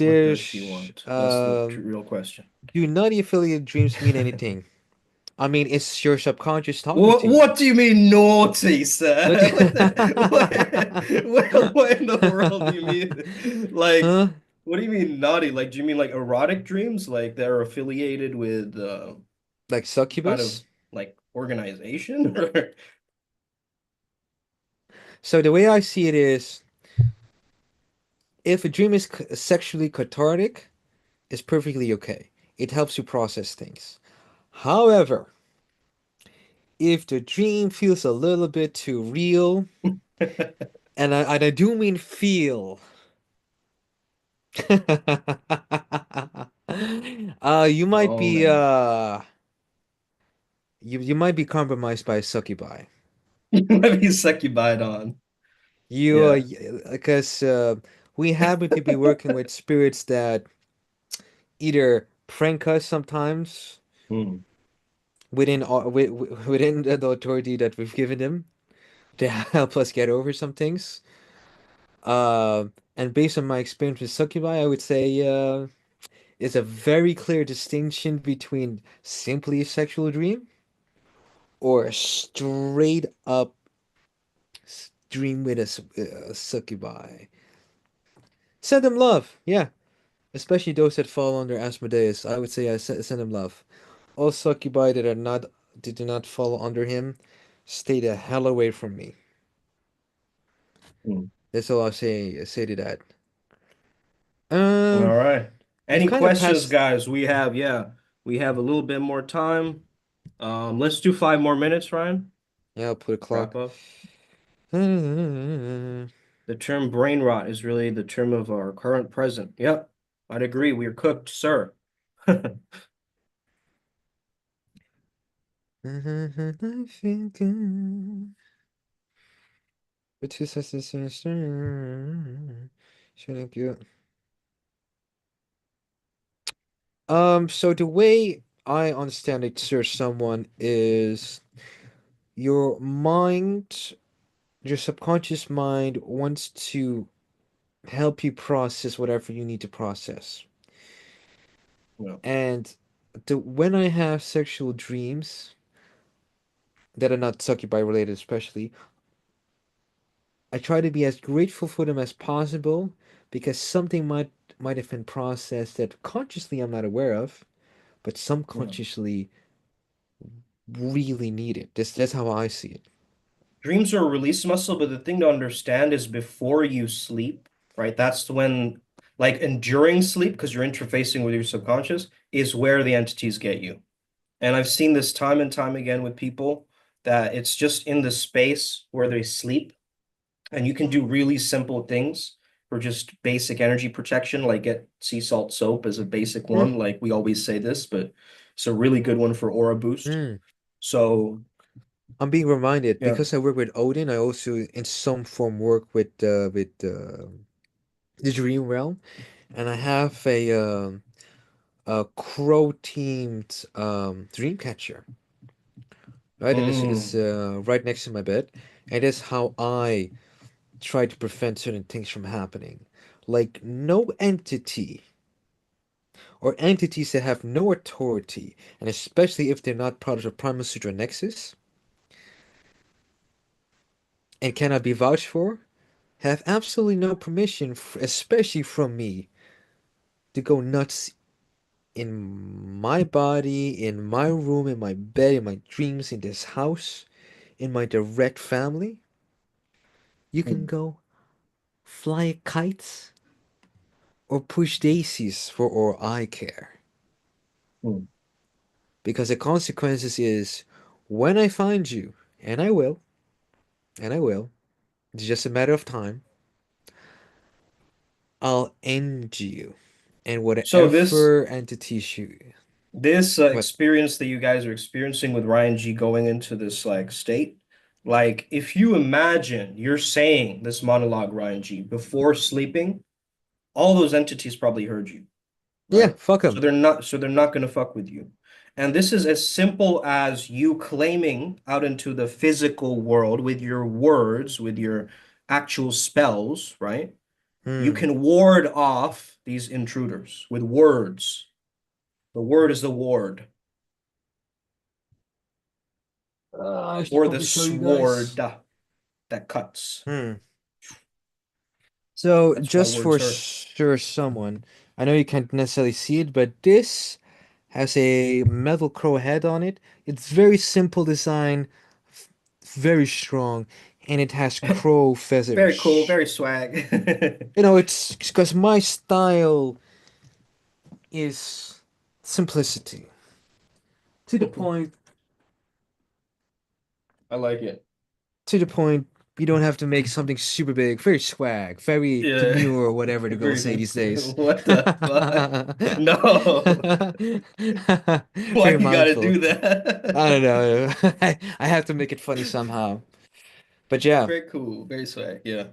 what does she there's want? That's the real question. do naughty affiliate dreams mean anything? I mean, it's your subconscious talking What to you. what do you mean naughty, Look, sir? What in the world do you mean? Like, huh? what do you mean naughty? Like, do you mean like erotic dreams? Like they're affiliated with Like some kind of succubus? like organization? So the way I see it is, if a dream is sexually cathartic, it's perfectly okay. It helps you process things. However, if the dream feels a little bit too real, and I do mean feel, you might Oh be man. you might be compromised by a succubi. Let me suck you bite on. You Yeah. because we happen to be working with spirits that either prank us sometimes Hmm. within the authority that we've given them to help us get over some things. And based on my experience with succubi, I would say it's a very clear distinction between simply a sexual dream or a straight up dream with a succubi. Send them love, yeah. Especially those that fall under Asmodeus. I would say send them love. All succubi that do not fall under him, stay the hell away from me. Hmm. That's all I'll say to that. All Um, right. we've Any kind of questions, passed. guys? We have a little bit more time. Let's do 5 more minutes, Ryan. Yeah, I'll put a Wrap clock. up. The term brain rot is really the term of our current present. Yep, I'd agree. We're cooked, sir. I feel good. But two sisters shouldn't you? So the way I understand it, sir, someone is your mind, your subconscious mind wants to help you process whatever you need to process. Yeah. And when I have sexual dreams that are not succubi related, especially, I try to be as grateful for them as possible because something might have been processed that consciously I'm not aware of, but Yeah. subconsciously really need it. That's how I see it. Dreams are a release muscle, but the thing to understand is before you sleep, right? That's when, like, and during sleep, because you're interfacing with your subconscious, is where the entities get you. And I've seen this time and time again with people that it's just in the space where they sleep, and you can do really simple things for just basic energy protection, like get sea salt soap as a basic Hmm. one. Like we always say this, but it's a really good one for aura boost. Hmm. So, I'm being reminded yeah. because I work with Odin. I also, in some form, work with the Dream Realm, and I have a crow themed dream catcher. Right, and it's Mm, right next to my bed, and that's how I try to prevent certain things from happening. Like no entity or entities that have no authority, and especially if they're not part of the Primal Sutra Nexus and cannot be vouched for, have absolutely no permission, especially from me, to go nuts in my body, in my room, in my bed, in my dreams, in this house, in my direct family. You can mm, go fly kites or push daisies for all I care. mm. Because the consequences is when I find you, and I will, and I will, it's just a matter of time, I'll end you. And So whatever entities you. this What? experience that you guys are experiencing with Ryan G going into this like state, like if you imagine you're saying this monologue, Ryan G, before sleeping, all those entities probably heard you, Yeah, right? fuck them. So they're not going to fuck with you. And this is as simple as you claiming out into the physical world with your words, with your actual spells, right? You Hmm. can ward off these intruders with words. The word is the ward, I should or the probably show you guys. sword that cuts. Hmm. So, That's why just for words hurt. sure, someone, I know you can't necessarily see it, but this has a metal crow head on it. It's very simple design, f- very strong, and it has crow Very cool, feathers. very swag. You know, it's because my style is simplicity. To the point, I like it. to the point, you don't have to make something super big, very swag, very Yeah, demure, or whatever the girls very say good. these days. What the fuck? No. Why Very you gotta mindful. do I don't that? know. I have to make it funny somehow. But yeah, Very cool, very swag. Yeah.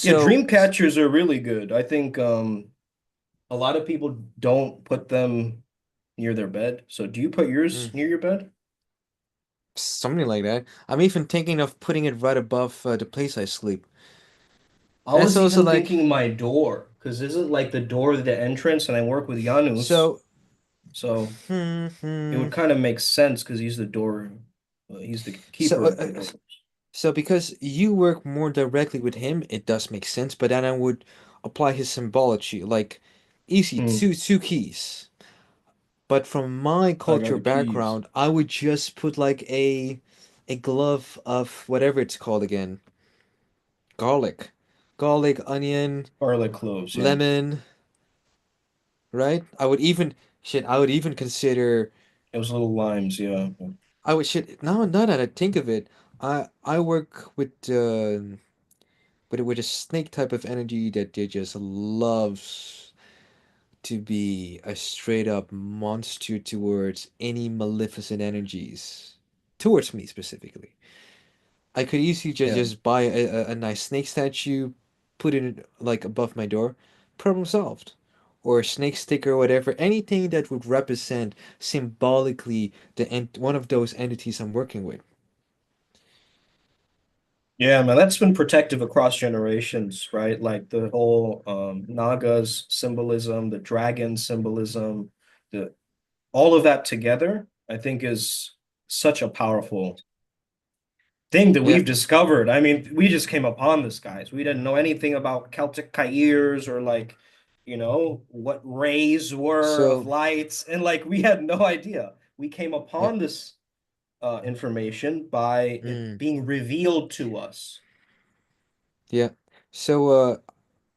Yeah, so dream catchers are really good. I think a lot of people don't put them near their bed. So do you put mm, yours near your bed? something like that. I'm even thinking of putting it right above the place I sleep. I And it's was also even like, thinking my door, because isn't like the door the entrance, and I work with Janus, so, so hmm, it hmm. would kind of make sense because he's the door, he's the So, keeper of the door. so because you work more directly with him, it does make sense. But then I would apply his symbology, like easy Hmm. two keys. But from my I got culture the keys. background, I would just put like a glove of whatever it's called again. garlic. Garlic, onion, Garlic cloves, yeah. lemon, right? I would even consider, It was little limes, yeah. now that I think of it, I work with a snake type of energy that they just loves to be a straight up monster towards any maleficent energies. Towards me specifically. I could easily Yeah. just buy a nice snake statue, put it like above my door, problem solved. Or a snake sticker or whatever, anything that would represent symbolically one of those entities I'm working with. Yeah, man, that's been protective across generations, right? Like the whole Nagas symbolism, the dragon symbolism, the all of that together, I think is such a powerful thing that Yeah. we've discovered. I mean, we just came upon this, guys. We didn't know anything about Celtic Kairs or like, what rays were of So, lights, and like we had no idea. We came yeah. upon this information by it Mm, being revealed to us. yeah. So,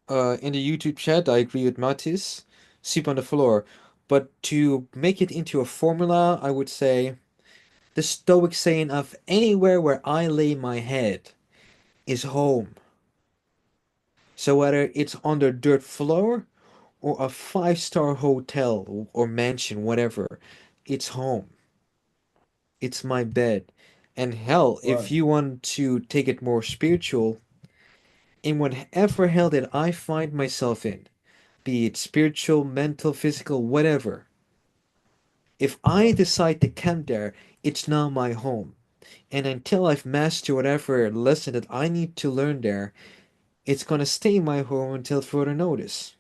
in the YouTube chat, I agree with Matis. Sleep on the floor. But to make it into a formula, I would say the Stoic saying of anywhere where I lay my head is home. So whether it's on the dirt floor or a five-star hotel or mansion, whatever, it's home. It's my bed. And hell, if Right. you want to take it more spiritual, in whatever hell that I find myself in, be it spiritual, mental, physical, whatever, if I decide to camp there, it's now my home. And until I've mastered whatever lesson that I need to learn there, it's gonna stay my home until further notice.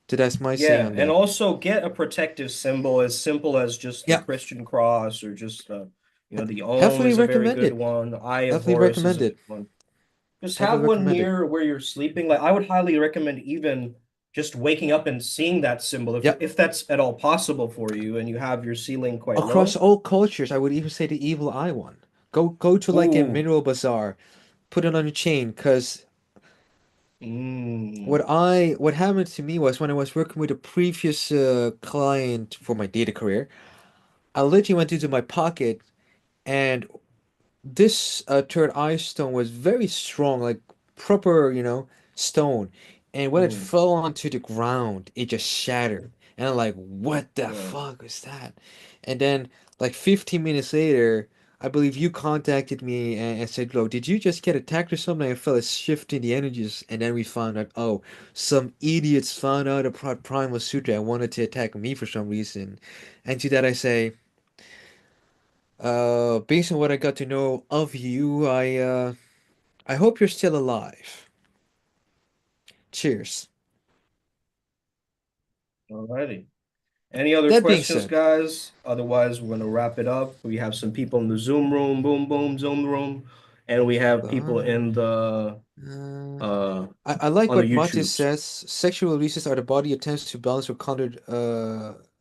So that's my say Yeah, on and that. also get a protective symbol as simple as just the Yeah, Christian cross or just the Om heavily is a very recommend good it. one. The Eye of Heavily Horus is recommend a good it. one. Just Heavily have one recommend it. near where you're sleeping. Like I would highly recommend even just waking up and seeing that symbol if Yep. if that's at all possible for you and you have your ceiling quite Across low. all cultures, I would even say the evil eye one. Go to like a Ooh. mineral bazaar, put it on a chain, cause Mm. what happened to me was when I was working with a previous client for my data career, I literally went into my pocket and this third eye stone was very strong, like proper, stone. And when it Mm. fell onto the ground, it just shattered. And I'm like, what the Yeah. fuck was that? And then, like 15 minutes later, I believe you contacted me and said, "Lo, did you just get attacked or something?" I felt a shift in the energies, and then we found out, oh, some idiots found out about Primal Sutra and wanted to attack me for some reason. And to that I say, based on what I got to know of you, I hope you're still alive. Cheers. Alrighty. Any other That being questions, said, guys? Otherwise, we're gonna wrap it up. We have some people in the Zoom room, boom, boom, Zoom room, and we have people uh, in the uh, uh I like on the what Matis YouTubes. says. Sexual releases are the body attempts to balance or counter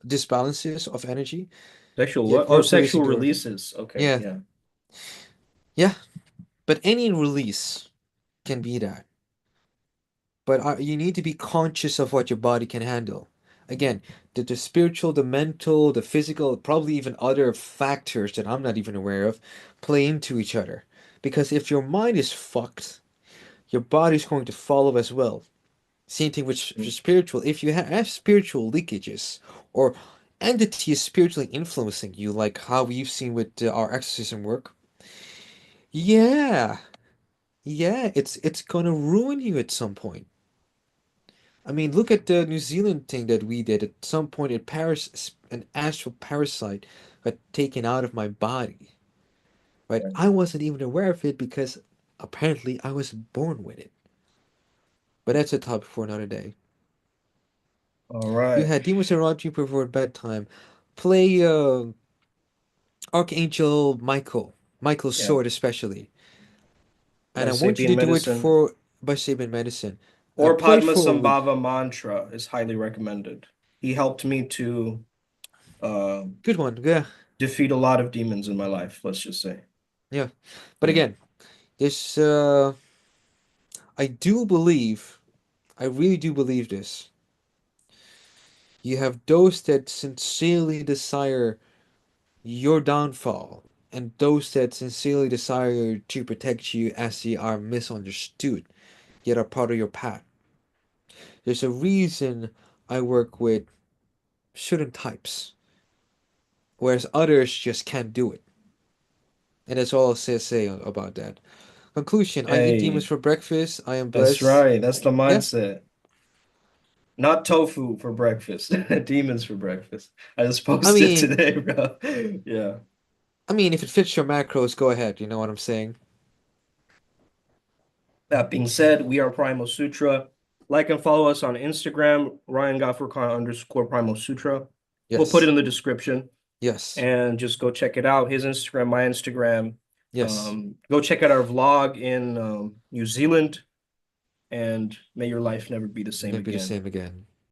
disbalances of energy. Sexual Yet what? Oh, verbal releasing sexual the releases. Okay, yeah, yeah. yeah. But any release can be that. But you need to be conscious of what your body can handle. Again, the spiritual, the mental, the physical, probably even other factors that I'm not even aware of play into each other. Because if your mind is fucked, your body's going to follow as well. Same thing with Mm. spiritual. If you have spiritual leakages or entities spiritually influencing you, like how we've seen with our exorcism work, yeah, yeah, it's gonna ruin you at some point. I mean, look at the New Zealand thing that we did. At some point, an astral parasite got taken out of my body. Right? Right. I wasn't even aware of it because apparently I was born with it. But that's a topic for another day. All You right. had demons around you before bedtime. Play Archangel Michael, Michael's Yeah. sword especially, and By I want you Sapien to do it Medicine for by Sabian Medicine. or Play it Padma for a week. Mantra is highly recommended. He helped me to uh Good one, yeah, defeat a lot of demons in my life, let's just say. yeah. But Yeah. again, this I do believe, I really do believe this. You have those that sincerely desire your downfall, and those that sincerely desire to protect you as they are misunderstood, yet are part of your path. There's a reason I work with certain types, whereas others just can't do it. And that's all I'll say about that. Conclusion, I eat demons Hey, for breakfast. I am that's blessed. right. That's the Yeah, mindset. Not tofu for breakfast. Demons for breakfast. I just I posted mean, today, bro. Yeah. if it fits your macros, go ahead. You know what I'm saying? That being said, we are Primal Sutra. Like and follow us on Instagram, Ryan Gafurkhan underscore Primal Sutra. We'll put it Yes, in the description yes, and just go check it out. His Instagram, my Instagram. yes. Go check out our vlog in New Zealand, and may your life never be the same Never be the again. same again.